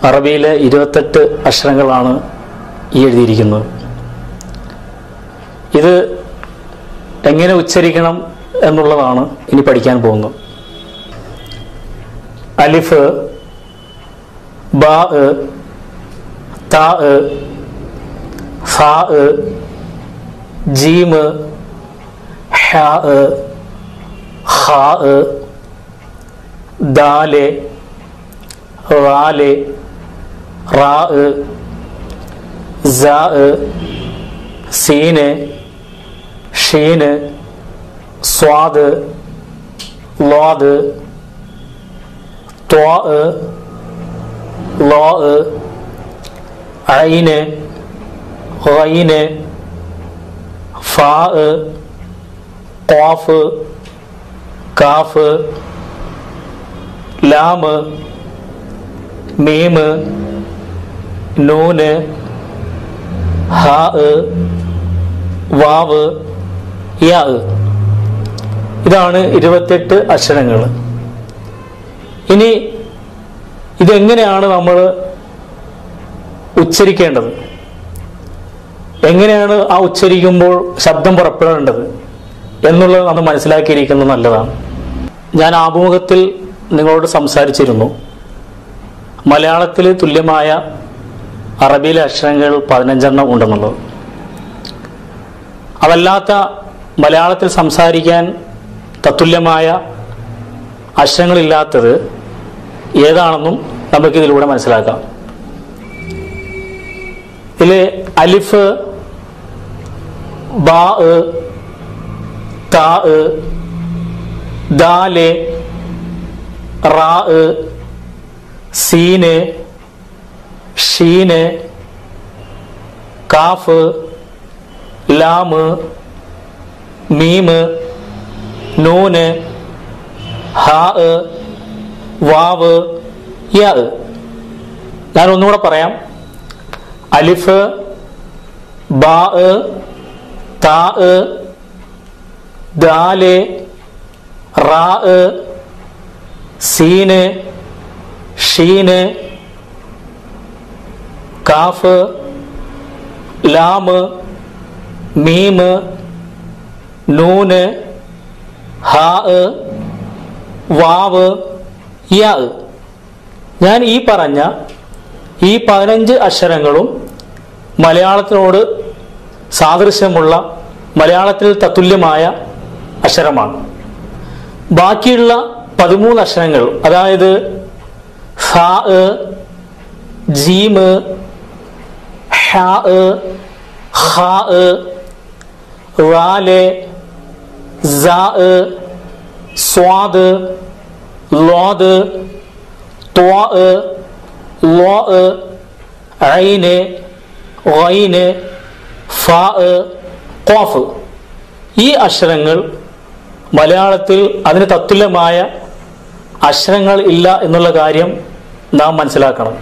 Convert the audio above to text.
അറബിയിലെ 28 അക്ഷരങ്ങളാണ് ഈ എഴുതിയിരിക്കുന്നത്. ഇത് എങ്ങനെ ഉച്ചരിക്കണം എന്നുള്ളതാണ് ഇനി പഠിക്കാൻ പോകുന്നത്. അലിഫ്, ബാ, താ, ഫാ, ജീം, ഹാ, ഖാ, ദാൽ, റാൽ, റാ, സാ, സീൻ, ഷീൻ, സ്വാദ്, ളാദ്, ത്വാ, ളാ, ഐൻ, ഗൈൻ, ഫാ, ഖാഫ്, കാഫ്, ലാം, മീം, നൂൻ, ഹാ, വാവ്, യാ. ഇതാണ് 28 അക്ഷരങ്ങൾ. ഇനി ഇതെങ്ങനെയാണ് നമ്മൾ ഉച്ചരിക്കേണ്ടത്, എങ്ങനെയാണ് ആ ഉച്ചരിക്കുമ്പോൾ ശബ്ദം പുറപ്പെടേണ്ടത് എന്നുള്ളത് നമ്മൾ മനസ്സിലാക്കിയിരിക്കുന്നത് നല്ലതാണ്. ഞാൻ ആമുഖത്തിൽ നിങ്ങളോട് സംസാരിച്ചിരുന്നു, മലയാളത്തിൽ തുല്യമായ അറബിയിലെ അക്ഷരങ്ങൾ 15 ഉണ്ടെന്നുള്ളത്. അതല്ലാത്ത മലയാളത്തിൽ സംസാരിക്കാൻ തത്തുല്യമായ അക്ഷരങ്ങളില്ലാത്തത് ഏതാണെന്നും നമുക്കിതിലൂടെ മനസ്സിലാക്കാം. ഇതിൽ അലിഫ്, ബാ, താ, ദാൽ, റാ, സീൻ, ഷീൻ, കാഫ്, ലാം, മീം, നൂൻ, ഹാ, വാവ്, യാ. ഞാൻ ഒന്നുകൂടെ പറയാം. അലിഫ്, ബാ, താ, ദാൽ, റാ, സീൻ, ഷീൻ, കാഫ്, ലാം, മീം, നൂൻ, ഹാ, വാവ്, യാ. ഞാൻ ഈ പറഞ്ഞ ഈ 15 അക്ഷരങ്ങളും മലയാളത്തിനോട് സാദൃശ്യമുള്ള, മലയാളത്തിൽ തത്തുല്യമായ അക്ഷരമാണ്. ബാക്കിയുള്ള 13 അക്ഷരങ്ങൾ, അതായത് ഫാ, ജീം, ഹാ, ഖാ, റാൽ, സാ, സ്വാദ്, ളാദ്, ത്വാ, ളാ, ഐൻ, ഗൈൻ, ഫാ, ഖാഫ്. ഈ അക്ഷരങ്ങൾ മലയാളത്തിൽ അതിന് തത്തുല്യമായ അക്ഷരങ്ങൾ ഇല്ല എന്നുള്ള കാര്യം നാം മനസ്സിലാക്കണം.